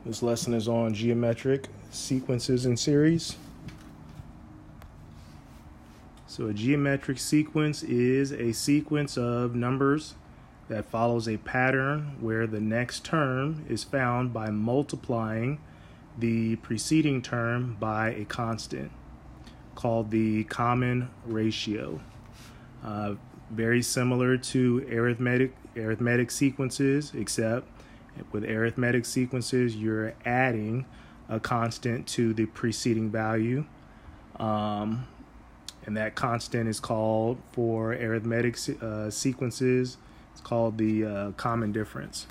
This lesson is on geometric sequences and series. So a geometric sequence is a sequence of numbers that follows a pattern where the next term is found by multiplying the preceding term by a constant called the common ratio. Very similar to arithmetic sequences, except with arithmetic sequences, you're adding a constant to the preceding value. And that constant is called, for arithmetic sequences, it's called the common difference.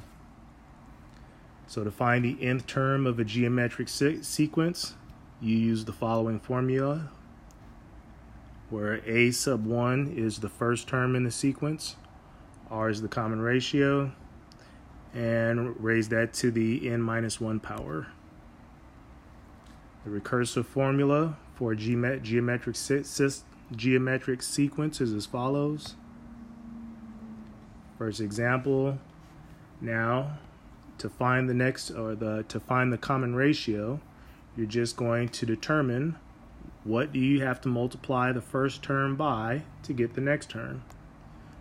So to find the nth term of a geometric sequence, you use the following formula, where a sub 1 is the first term in the sequence, r is the common ratio, and raise that to the n minus 1 power. The recursive formula for geometric sequence is as follows. First example, now to find the common ratio, you're just going to determine what do you have to multiply the first term by to get the next term.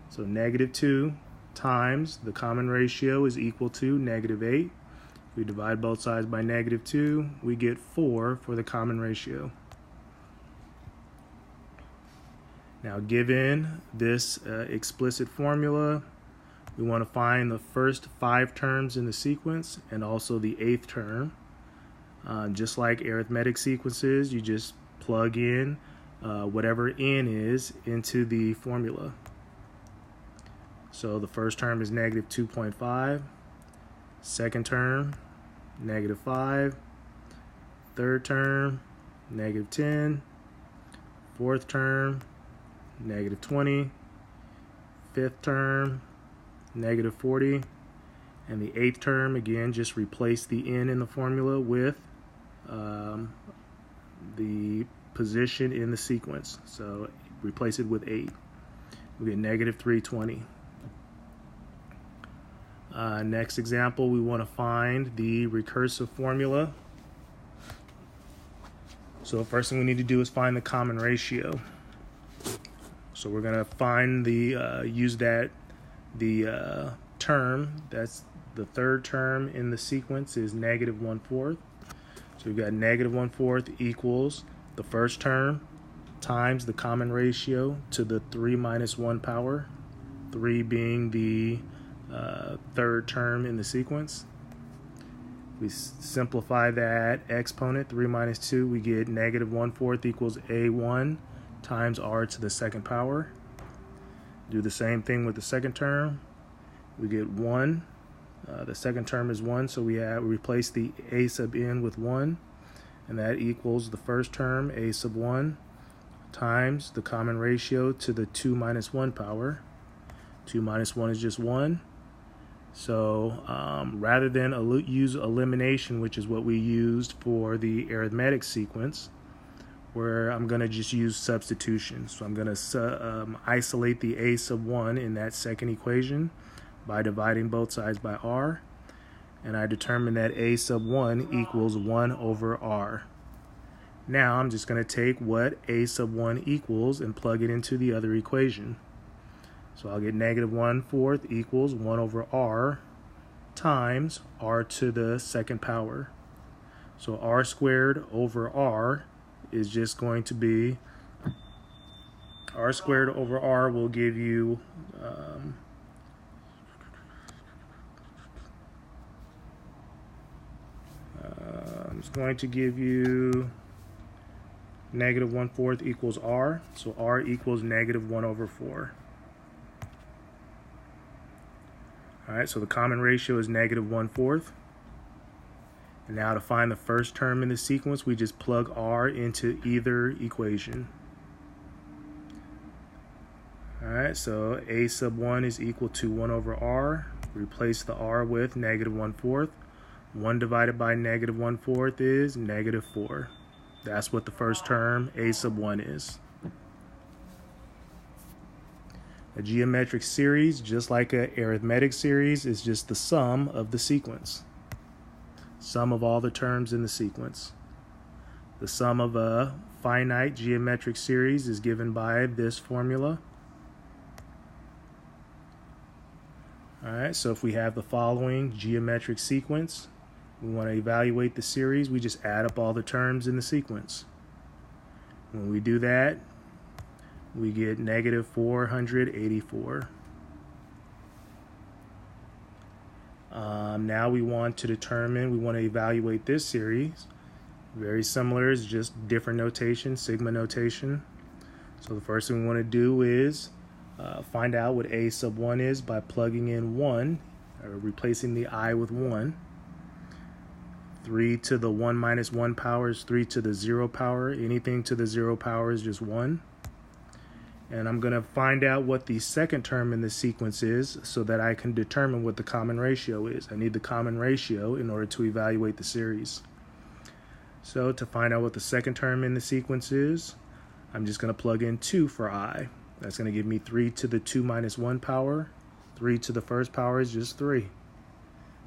So -2 times the common ratio is equal to -8. We divide both sides by -2, we get 4 for the common ratio. Now, given this explicit formula, we want to find the first 5 terms in the sequence and also the 8th term. Just like arithmetic sequences, you just plug in whatever n is into the formula. So the first term is -2.5, second term -5, third term -10, fourth term -20, fifth term -40, and the 8th term, again, just replace the n in the formula with the position in the sequence. So replace it with 8. We get -320. Next example, we want to find the recursive formula. So first thing we need to do is find the common ratio. So we're going to find the term, that's the third term in the sequence, is -1/4. So we've got -1/4 equals the first term times the common ratio to the 3 minus 1 power, 3 being the third term in the sequence. We simplify that exponent, 3 minus 2, we get -1/4 equals a1 times r to the second power. Do the same thing with the second term. We get 1. The second term is 1, so we replace the a sub n with 1, and that equals the first term, a sub 1, times the common ratio to the 2 minus 1 power. 2 minus 1 is just 1. So rather than use elimination, which is what we used for the arithmetic sequence, where I'm going to just use substitution. So I'm going to isolate the a sub 1 in that second equation by dividing both sides by r, and I determine that a sub 1 equals 1 over r. Now I'm just going to take what a sub 1 equals and plug it into the other equation. So I'll get -1/4 equals 1 over r times r to the second power. So r squared over r is just going to be, r squared over r will give you it's going to give you -1/4 equals r, so r equals -1/4. Alright, so the common ratio is -1/4. And now to find the first term in the sequence, we just plug r into either equation. Alright, so a sub 1 is equal to 1 over r. Replace the r with -1/4. 1 divided by -1/4 is -4. That's what the first term, a sub 1, is. A geometric series, just like an arithmetic series, is just the sum of the sequence. sum of all the terms in the sequence. The sum of a finite geometric series is given by this formula. Alright, so if we have the following geometric sequence, we want to evaluate the series, we just add up all the terms in the sequence. When we do that, we get negative 484. Now we want to evaluate this series. Very similar, it's just different notation, sigma notation. So the first thing we want to do is find out what a sub 1 is by plugging in 1, or replacing the I with 1. 3 to the 1 minus 1 power is 3 to the 0 power. Anything to the 0 power is just 1. And I'm going to find out what the second term in the sequence is so that I can determine what the common ratio is. I need the common ratio in order to evaluate the series. So to find out what the second term in the sequence is, I'm just going to plug in 2 for I. That's going to give me 3 to the 2 minus 1 power. 3 to the first power is just 3.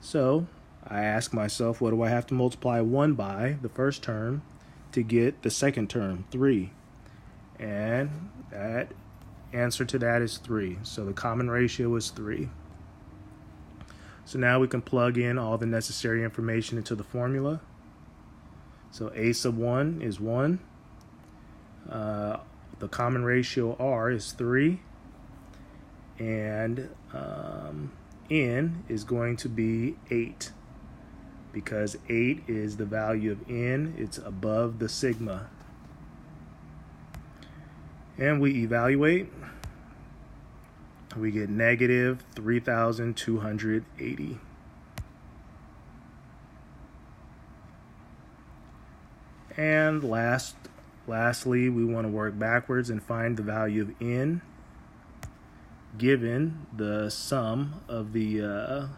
So I ask myself, what do I have to multiply 1 by, the first term, to get the second term, 3? And that answer to that is 3. So the common ratio is 3. So now we can plug in all the necessary information into the formula. So a sub 1 is 1. The common ratio r is 3. And n is going to be 8. Because 8 is the value of n, it's above the sigma. And we evaluate, we get negative 3,280. And lastly, we want to work backwards and find the value of n given the sum of the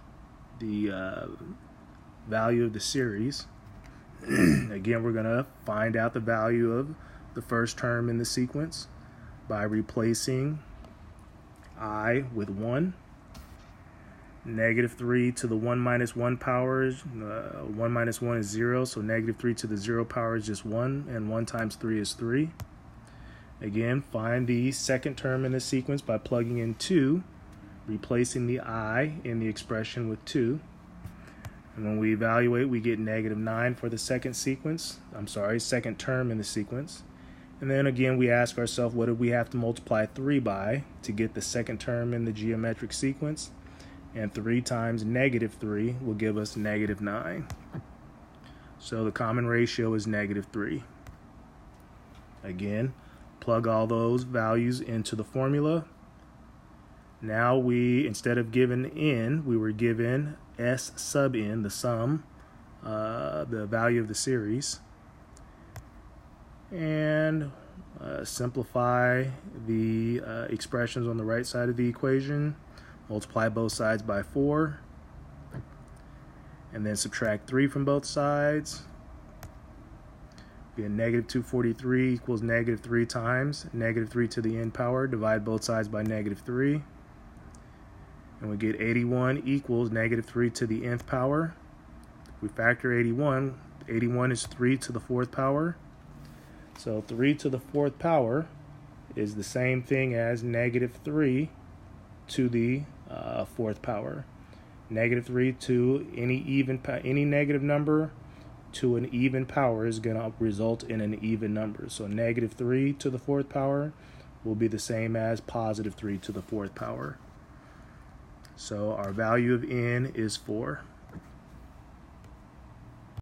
value of the series. Again, we're going to find out the value of the first term in the sequence by replacing I with 1. Negative 3 to the 1 minus 1 power, 1 minus 1 is 0, so negative 3 to the 0 power is just 1, and 1 times 3 is 3. Again, find the second term in the sequence by plugging in 2, replacing the I in the expression with 2. And when we evaluate, we get negative 9 for the second term in the sequence. And then again, we ask ourselves, what do we have to multiply 3 by to get the second term in the geometric sequence? And 3 times negative 3 will give us negative 9. So the common ratio is negative 3. Again, plug all those values into the formula. Now instead of given n, we were given s sub n, the sum, the value of the series. And simplify the expressions on the right side of the equation. Multiply both sides by 4. And then subtract 3 from both sides. We get negative 243 equals negative 3 times negative 3 to the n power. Divide both sides by negative 3. And we get 81 equals negative 3 to the nth power. If we factor 81, 81 is 3 to the 4th power. So 3 to the 4th power is the same thing as negative 3 to the 4th power. Negative 3 to any negative number to an even power is going to result in an even number. So negative 3 to the 4th power will be the same as positive 3 to the 4th power. So our value of n is 4.